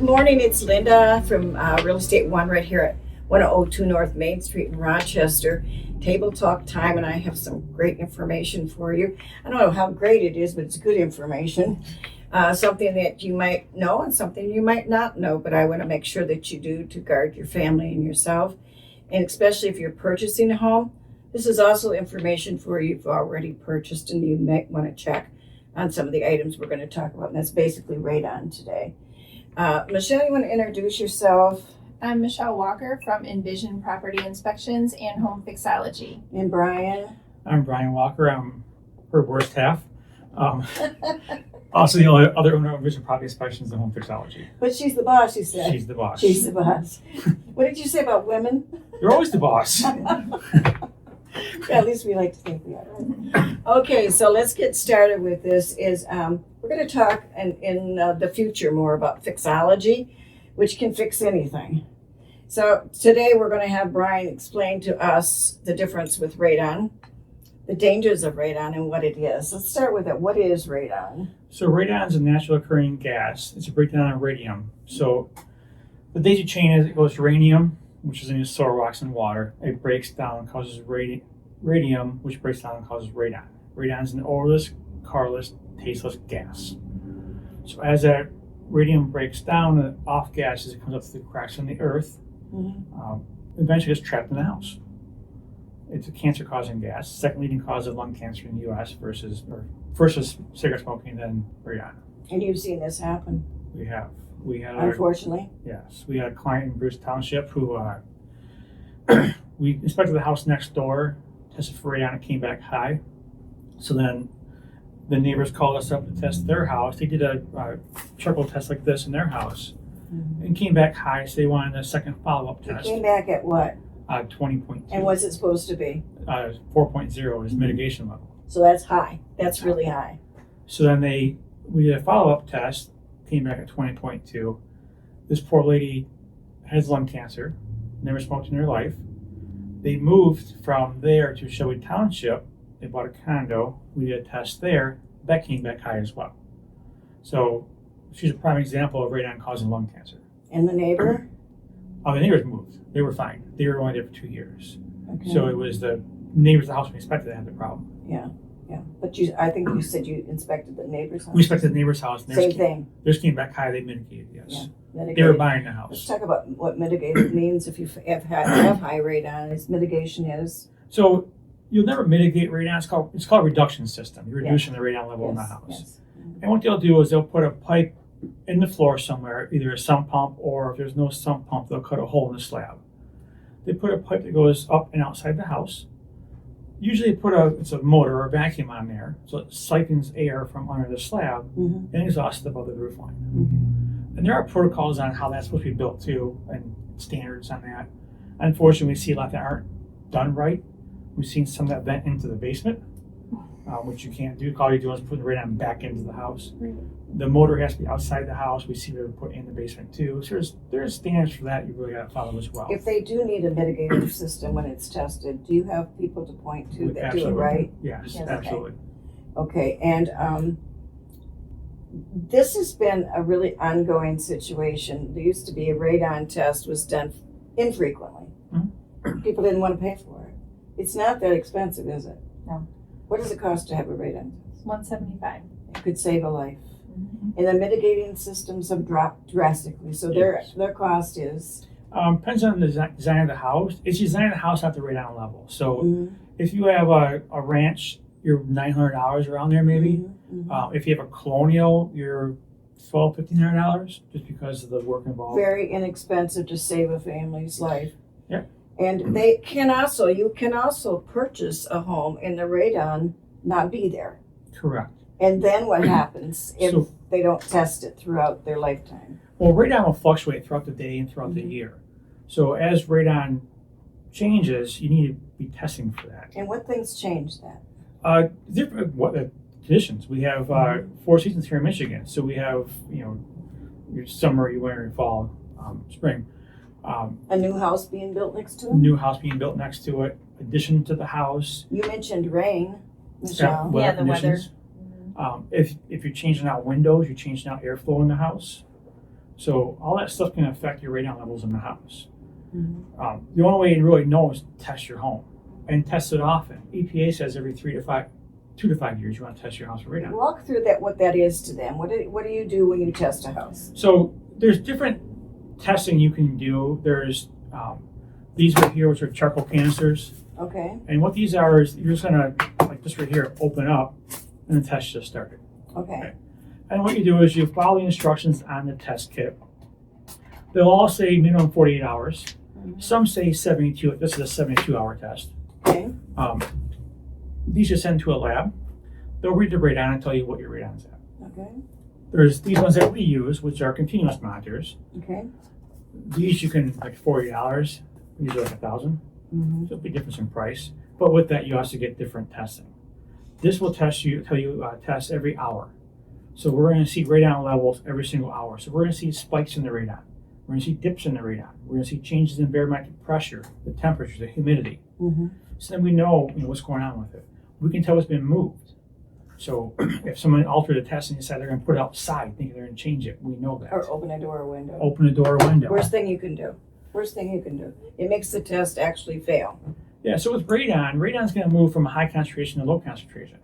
Good morning, it's Linda from Real Estate One right here at 102 North Main Street in Rochester. Table talk time, and I have some great information for you. I don't know how great it is, but it's good information. Something that you might know and something you might not know, but I want to make sure that you do to guard your family and yourself. And especially if you're purchasing a home, this is also information for you if you've already purchased and you might want to check on some of the items we're going to talk about. And that's basically Radon today. Michelle, you want to introduce yourself? I'm Michelle Walker from Envision Property Inspections and Home Fixology. And Brian? I'm Brian Walker. I'm her worst half. Also, the only other owner of Envision Property Inspections and Home Fixology. But she's the boss, you said. She's the boss. She's the boss. What did you say about women? You're always the boss. Yeah, at least we like to think we are. Right? Okay, so let's get started with this. We're going to talk in the future more about fixology, which can fix anything. So today we're going to have Brian explain to us the difference with radon, the dangers of radon, and what it is. Let's start with it. What is radon? So radon is a natural occurring gas. It's a breakdown of radium. So the daisy chain is it goes uranium, which is in soil rocks and water. It breaks down and causes radium, which breaks down and causes radon. Radon is an odorless, colorless, tasteless gas. So as that radium breaks down and off gases, it comes up through the cracks in the earth. Eventually gets trapped in the house. It's a cancer-causing gas. Second leading cause of lung cancer in the U.S. First is cigarette smoking, then radon. And you've seen this happen? We have. Unfortunately. Yes, we had a client in Bruce Township who we inspected the house next door, tested for radon, it came back high. So then the neighbors called us up to test their house. They did a charcoal test like this in their house, and came back high. So they wanted a second follow-up test. It came back at what? 20.2. And what's it supposed to be? 4.0 is mitigation level. So that's high. That's really high. So then we did a follow-up test, came back at 20.2. This poor lady has lung cancer, never smoked in her life. They moved from there to Shelby Township. They bought a condo. We did a test there. That came back high as well. So she's a prime example of radon causing lung cancer. And the neighbor? The neighbors moved. They were fine. They were only there for 2 years. Okay. So it was the neighbors of the house we inspected that had the problem. Yeah. But I think you said you inspected the neighbor's house. We inspected the neighbor's house. And Same thing. Theirs came back high. They mitigated, yes. Yeah. Mitigated. They were buying the house. Let's talk about what mitigated means if you have high radon. Its mitigation is? So you'll never mitigate radon. It's called a reduction system. You're reducing the radon level in the house. Yes. And what they'll do is they'll put a pipe in the floor somewhere, either a sump pump, or if there's no sump pump, they'll cut a hole in the slab. They put a pipe that goes up and outside the house. Usually it's a motor or a vacuum on there, so it siphons air from under the slab and exhausts above the roof line. And there are protocols on how that's supposed to be built too, and standards on that. Unfortunately, we see a lot that aren't done right. We've seen some that vent into the basement, which you can't do. All you're doing is putting the radon back into the house. The motor has to be outside the house. We see them put in the basement too. So there's standards for that you really got to follow as well. If they do need a mitigative system when it's tested, do you have people to point to that Absolutely. do it right? Yes, Yes, absolutely. Okay, and this has been a really ongoing situation. There used to be a radon test was done infrequently. People didn't want to pay for it. It's not that expensive, is it? No. What does it cost to have a radon test? $175. It could save a life. And the mitigating systems have dropped drastically. So their cost is? Depends on the design of the house. It's design of the house at the radon level. So if you have a ranch, you're $900 around there maybe. If you have a colonial, you're $1,200, $1,500 just because of the work involved. Very inexpensive to save a family's life. Yeah. And you can also purchase a home and the radon not be there. Correct. And then what happens if they don't test it throughout their lifetime? Well, radon will fluctuate throughout the day and throughout the year. So as radon changes, you need to be testing for that. And what things change that? Different conditions. We have 4 seasons here in Michigan. So we have, your summer, your winter, your fall, spring. A new house being built next to it? New house being built next to it. Addition to the house. You mentioned rain, Michelle. Yeah, the weather. If you're changing out windows, you're changing out airflow in the house. So all that stuff can affect your radon levels in the house. Mhm. The only way you really know is to test your home and test it often. EPA says every 2 to 5 years you want to test your house for radon. Walk through that, what that is to them. What do you do when you test a house? So there's different testing you can do. There's these right here, which are charcoal canisters. Okay, And what these are is you're just gonna, like this right here, open up and the test just started. okay. And what you do is you follow the instructions on the test kit. They'll all say minimum 48 hours. Mhm. Some say 72. This is a 72-hour test. Okay, These are sent to a lab. They'll read the radon and tell you what your radon's at. okay, There's these ones that we use, which are continuous monitors. okay. These you can, like $40. These are like 1,000. Mm-hmm. So it'll be different in price. But with that, you also get different testing. This will tell you test every hour. So we're going to see radon levels every single hour. So we're going to see spikes in the radon. We're going to see dips in the radon. We're going to see changes in barometric pressure, the temperature, the humidity. Mm-hmm. So then we know, what's going on with it. We can tell it's been moved. So if someone altered the test and decide they're going to put it outside, thinking they're going to change it, we know that. Or open a door or window. Open a door or window. Worst thing you can do. Worst thing you can do. It makes the test actually fail. Yeah, so with radon's going to move from a high concentration to low concentration.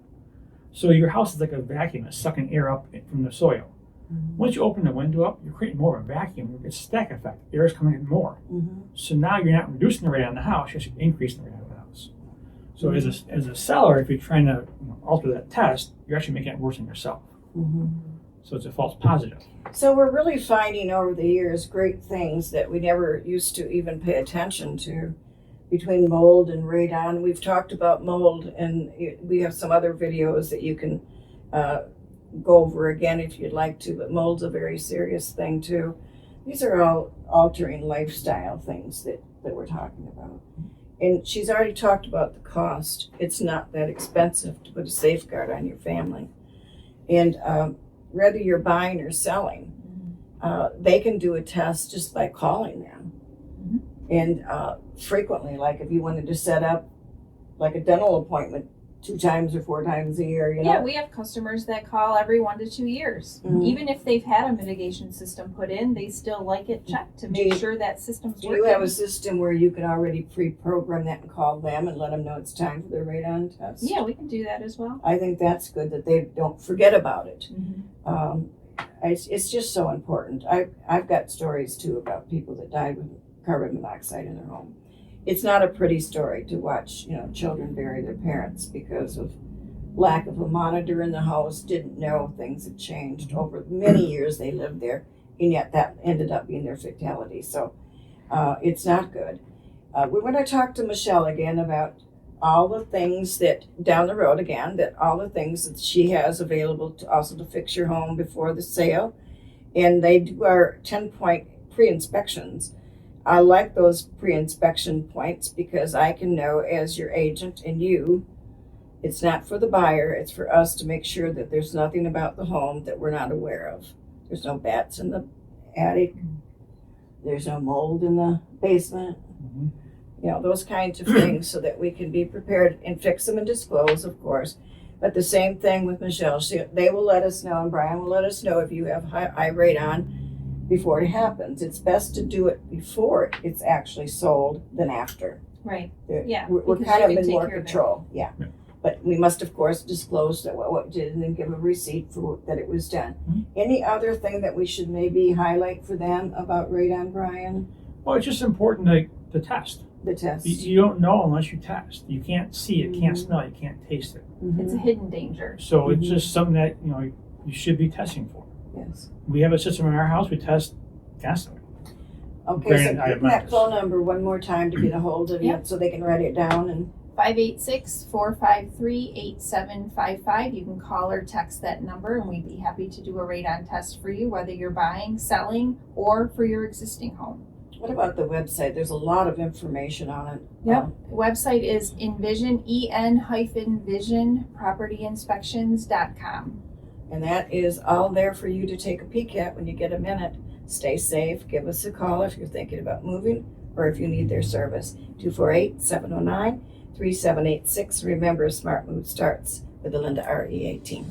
So your house is like a vacuum. It's sucking air up from the soil. Mm-hmm. Once you open the window up, you're creating more of a vacuum. It's a stack effect. Air is coming in more. Mm-hmm. So now you're not reducing the radon in the house, you're actually increasing the radon in the house. So as a seller, if you're trying to alter that test, you're actually making it worse than yourself. Mm-hmm. So it's a false positive. So we're really finding over the years great things that we never used to even pay attention to between mold and radon. We've talked about mold, and we have some other videos that you can go over again if you'd like to, but mold's a very serious thing too. These are all altering lifestyle things that we're talking about. And she's already talked about the cost. It's not that expensive to put a safeguard on your family. And whether you're buying or selling, they can do a test just by calling them. And frequently, like if you wanted to set up like a dental appointment 2 times or 4 times a year, Yeah, we have customers that call every 1 to 2 years. Mhm. Even if they've had a mitigation system put in, they still like it checked to make sure that system's Do working. you have a system where you can already pre-program that and call them and let them know it's time for their radon test? Yeah, we can do that as well. I think that's good that they don't forget about it. Mm-hmm. It's just so important. I've got stories too about people that died with carbon monoxide in their home. It's not a pretty story to watch, children bury their parents because of lack of a monitor in the house, didn't know things had changed over many years they lived there, and yet that ended up being their fatality. So it's not good. We're going to talk to Michelle again about all the things that down the road again, that all the things that she has available to also to fix your home before the sale. And they do our 10-point pre-inspections. I like those pre-inspection points because I can know as your agent and you, it's not for the buyer, it's for us to make sure that there's nothing about the home that we're not aware of. There's no bats in the attic. There's no mold in the basement. Mm-hmm. Those kinds of things so that we can be prepared and fix them and disclose, of course. But the same thing with Michelle. They will let us know, and Brian will let us know if you have high radon before it happens. It's best to do it before it's actually sold than after. Right. Yeah. because We're you kind of can in take more care of it. control. Yeah. Yeah. But we must, of course, disclose that what we did and then give a receipt for that it was done. Mm-hmm. Any other thing that we should maybe highlight for them about radon, Brian? Well, it's just important to test. The test. You don't know unless you test. You can't see it, can't smell it, you can't taste it. Mhm. It's a hidden danger. So it's just something that you should be testing for. Yes. We have a system in our house. We test constantly. Okay, Granted, so I give have that members. phone number one more time to get a hold of you Yep. so they can write it down. And 586-453-8755. You can call or text that number, and we'd be happy to do a radon test for you, whether you're buying, selling, or for your existing home. what about the website? There's a lot of information on it. Yep. Website is Envision, EN-Vision propertyinspections.com. And that is all there for you to take a peek at when you get a minute. Stay safe. Give us a call if you're thinking about moving or if you need their service. 248-709-3786. Remember, Smart Move starts with the Linda Rea Team.